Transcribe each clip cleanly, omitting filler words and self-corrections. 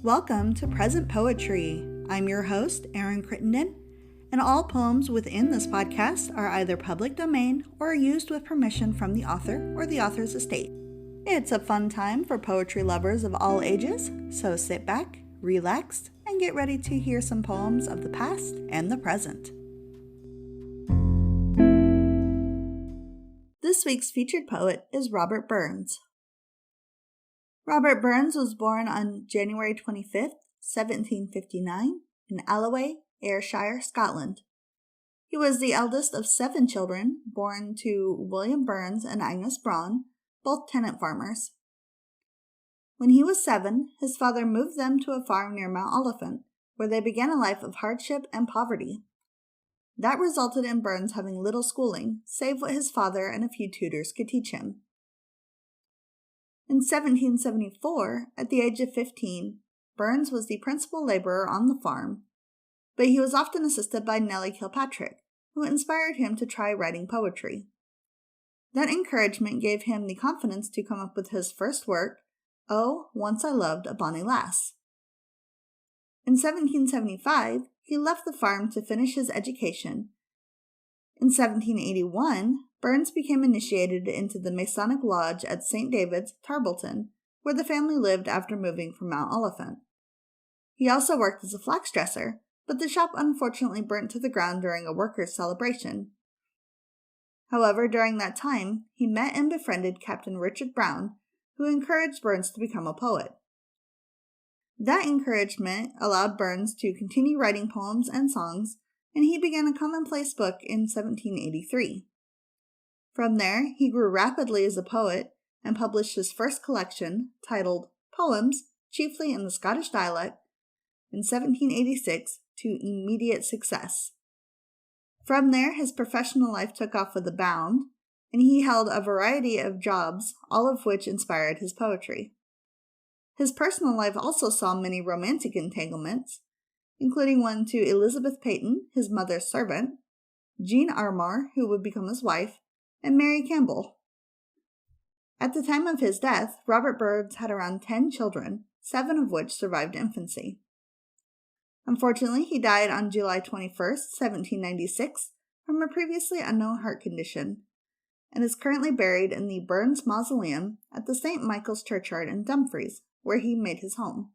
welcome to Present Poetry. I'm your host, Erin Crittenden, and all poems within this podcast are either public domain or used with permission from the author or the author's estate. It's a fun time for poetry lovers of all ages, so sit back, relax, and get ready to hear some poems of the past and the present. This week's featured poet is Robert Burns. Robert Burns was born on January 25th, 1759, in Alloway, Ayrshire, Scotland. He was the eldest of 7 children, born to William Burns and Agnes Braun, both tenant farmers. When he was 7, his father moved them to a farm near Mount Oliphant, where they began a life of hardship and poverty. That resulted in Burns having little schooling, save what his father and a few tutors could teach him. In 1774, at the age of 15, Burns was the principal laborer on the farm, but he was often assisted by Nelly Kilpatrick, who inspired him to try writing poetry. That encouragement gave him the confidence to come up with his first work, Oh, Once I Loved a Bonny Lass. In 1775, he left the farm to finish his education. In 1781, Burns became initiated into the Masonic Lodge at St. David's, Tarbolton, where the family lived after moving from Mount Oliphant. He also worked as a flax dresser, but the shop unfortunately burnt to the ground during a workers' celebration. However, during that time, he met and befriended Captain Richard Brown, who encouraged Burns to become a poet. That encouragement allowed Burns to continue writing poems and songs, and he began a commonplace book in 1783. From there, he grew rapidly as a poet and published his first collection, titled Poems, Chiefly in the Scottish Dialect, in 1786 to immediate success. From there, his professional life took off with a bound, and he held a variety of jobs, all of which inspired his poetry. His personal life also saw many romantic entanglements, including one to Elizabeth Peyton, his mother's servant, Jean Armour, who would become his wife, and Mary Campbell. At the time of his death, Robert Burns had around 10 children, 7 of which survived infancy. Unfortunately, he died on July 21st, 1796, from a previously unknown heart condition, and is currently buried in the Burns Mausoleum at the St. Michael's Churchyard in Dumfries, where he made his home.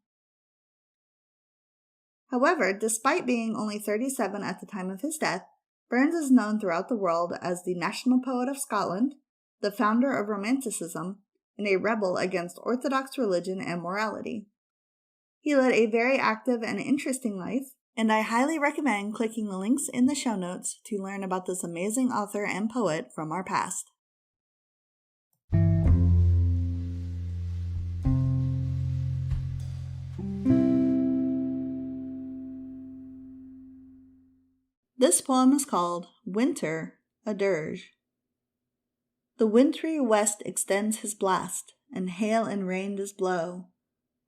However, despite being only 37 at the time of his death, Burns is known throughout the world as the national poet of Scotland, the founder of Romanticism, and a rebel against orthodox religion and morality. He led a very active and interesting life, and I highly recommend clicking the links in the show notes to learn about this amazing author and poet from our past. This poem is called Winter, a Dirge. The wintry west extends his blast, and hail and rain does blow,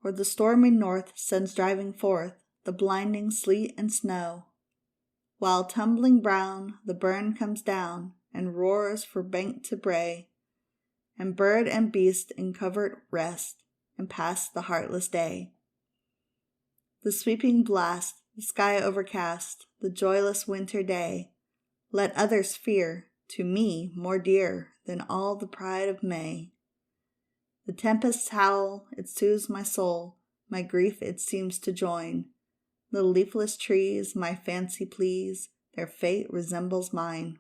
or the stormy north sends driving forth the blinding sleet and snow, while tumbling brown the burn comes down, and roars for bank to brae, and bird and beast in covert rest, and pass the heartless day. The sweeping blast, the sky overcast, the joyless winter day, let others fear, to me more dear than all the pride of May. The tempest's howl, it soothes my soul, my grief it seems to join. The leafless trees my fancy please, their fate resembles mine.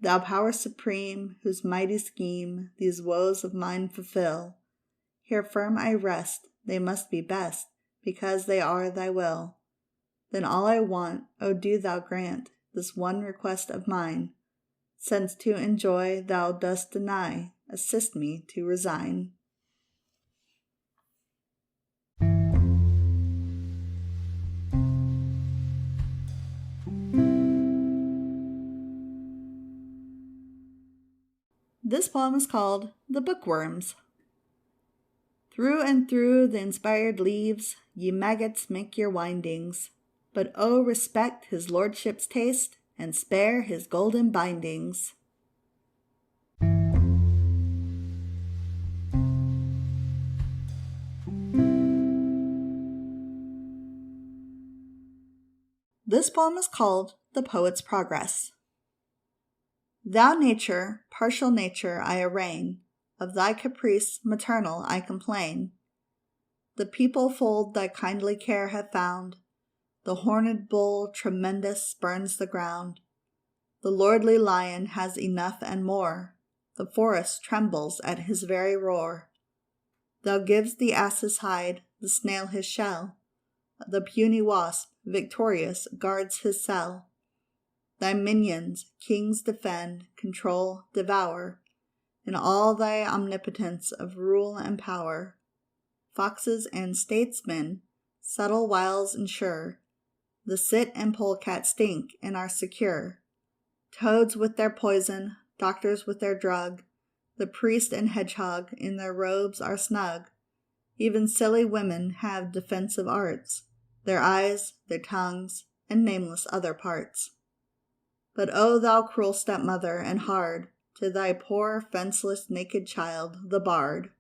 Thou power supreme, whose mighty scheme these woes of mine fulfill, here firm I rest, they must be best, because they are thy will. Then all I want, O do thou grant, this one request of mine, since to enjoy thou dost deny, assist me to resign. This poem is called The Bookworms. Through and through the inspired leaves, ye maggots make your windings, but oh respect his lordship's taste, and spare his golden bindings. This poem is called The Poet's Progress. Thou nature, partial nature, I arraign, of thy caprice maternal I complain. The people fold thy kindly care have found, the horned bull tremendous spurns the ground. The lordly lion has enough and more, the forest trembles at his very roar. Thou givest the ass's hide, the snail his shell, the puny wasp, victorious, guards his cell. Thy minions, kings defend, control, devour, in all thy omnipotence of rule and power. Foxes and statesmen, subtle wiles ensure, the cit and polecat stink and are secure. Toads with their poison, doctors with their drug, the priest and hedgehog in their robes are snug. Even silly women have defensive arts, their eyes, their tongues, and nameless other parts. But O thou cruel stepmother and hard, to thy poor fenceless naked child, the bard,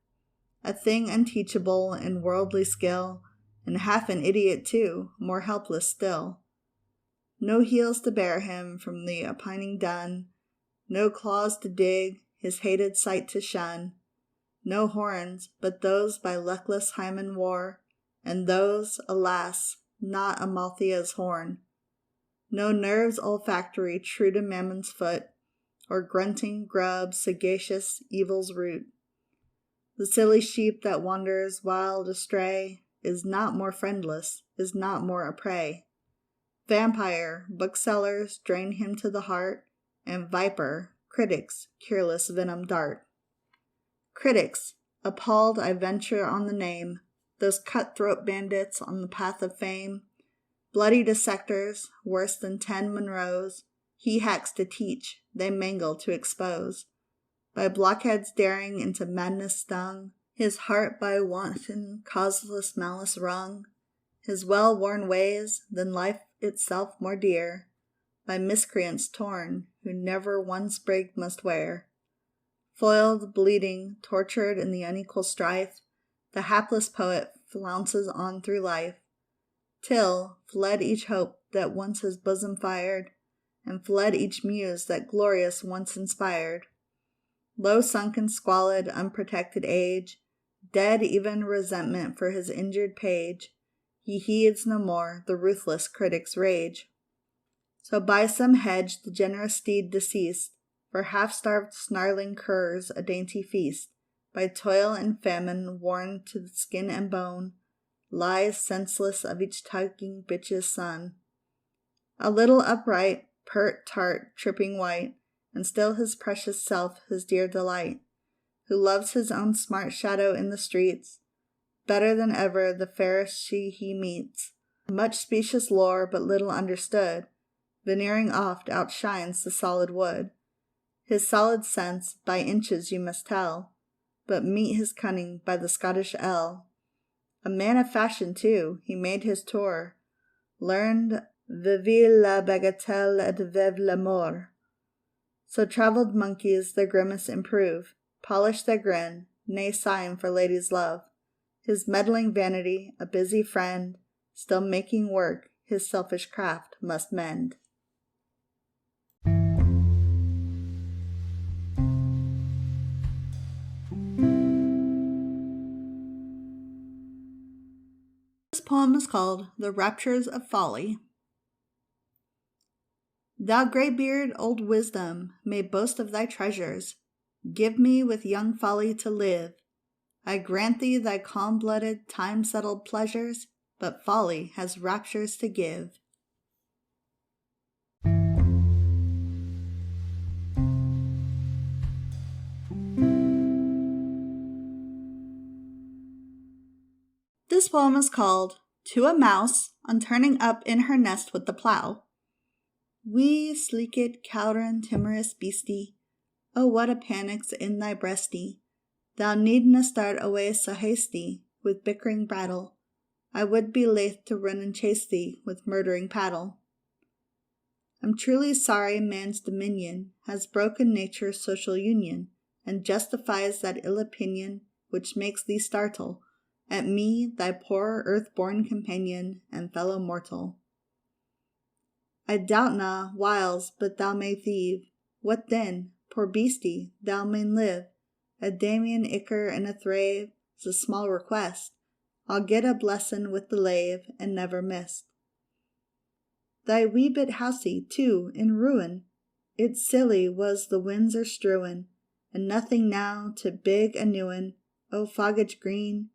a thing unteachable in worldly skill, and half an idiot too, more helpless still. No heels to bear him from the opining dun, no claws to dig, his hated sight to shun, no horns, but those by luckless Hymen wore, and those, alas, not Amalthea's horn. No nerves olfactory true to Mammon's foot, or grunting grub sagacious evil's root. The silly sheep that wanders wild astray is not more friendless, is not more a prey. Vampire, booksellers drain him to the heart, and viper, critics, careless venom dart. Critics, appalled I venture on the name, those cutthroat bandits on the path of fame, bloody dissectors, worse than 10 Monroes, he hacks to teach, they mangle to expose. By blockheads daring into madness stung, his heart by wanton, causeless malice wrung, his well-worn ways, than life itself more dear, by miscreants torn, who never one sprig must wear. Foiled, bleeding, tortured in the unequal strife, the hapless poet flounces on through life, till, fled each hope that once his bosom fired, and fled each muse that glorious once inspired. Low sunk in squalid, unprotected age, dead even resentment for his injured page, he heeds no more the ruthless critic's rage. So by some hedge the generous steed deceased, for half-starved snarling curs a dainty feast, by toil and famine worn to the skin and bone, lies senseless of each tugging bitch's son. A little upright, pert, tart, tripping white, and still his precious self his dear delight, who loves his own smart shadow in the streets, better than ever the fairest she he meets. Much specious lore but little understood, veneering oft outshines the solid wood. His solid sense by inches you must tell, but meet his cunning by the Scottish ell. A man of fashion too, he made his tour, learned vive la bagatelle et vive l'amour. So travelled monkeys their grimace improve, polish their grin, nay sign for ladies' love. His meddling vanity, a busy friend, still making work, his selfish craft must mend. This poem is called The Raptures of Folly. Thou grey-beard, old wisdom, may boast of thy treasures. Give me with young folly to live. I grant thee thy calm-blooded, time-settled pleasures, but folly has raptures to give. This poem is called To a Mouse on Turning Up in Her Nest with the Plough. Wee, sleeked, cow'rin, timorous beastie, oh, what a panic's in thy breastie! Thou needna start away so hasty, with bickering brattle. I would be laith to run and chase thee, with murdering paddle. I'm truly sorry man's dominion has broken nature's social union, and justifies that ill opinion which makes thee startle at me, thy poor earth-born companion and fellow mortal. I doubt na whiles but thou may thieve. What then? Poor beastie, thou main live. A Damien icker and a thrave 's a small request. I'll get a blessin' with the lave, and never missed. Thy wee bit housie, too, in ruin. It's silly was the winds are strewin', and nothing now to big a new un. O foggage green,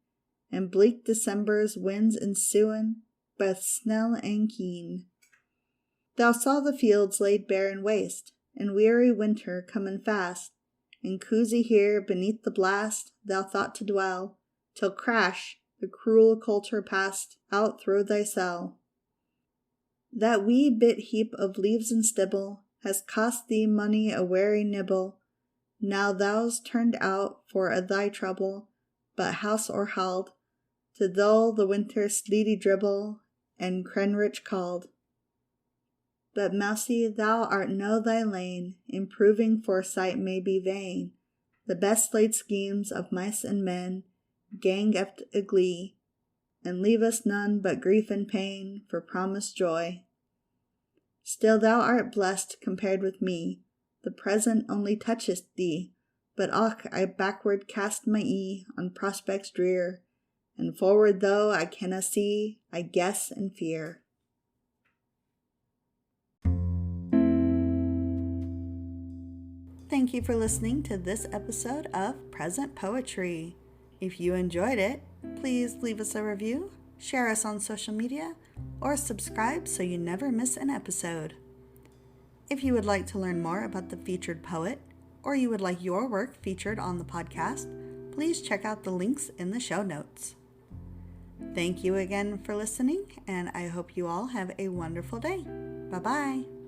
and bleak December's winds ensuin', both snell and keen. Thou saw the fields laid bare and waste, and weary winter comin' fast, and cozy here beneath the blast thou thought to dwell, till crash, the cruel coulter passed out thro' thy cell. That wee bit heap of leaves and stibble has cost thee money a wary nibble. Now thou's turned out for a thy trouble, but house or hald, to dull the winter's sleety dribble, and Crenrich called. But mousie, thou art no thy lane, improving foresight may be vain. The best laid schemes of mice and men gang eft a glee, and leave us none but grief and pain for promised joy. Still thou art blessed compared with me, the present only toucheth thee, but och, I backward cast my ee on prospects drear, and forward though I canna see, I guess and fear. Thank you for listening to this episode of Present Poetry. If you enjoyed it, please leave us a review, share us on social media, or subscribe so you never miss an episode. If you would like to learn more about the featured poet, or you would like your work featured on the podcast, please check out the links in the show notes. Thank you again for listening, and I hope you all have a wonderful day. Bye-bye.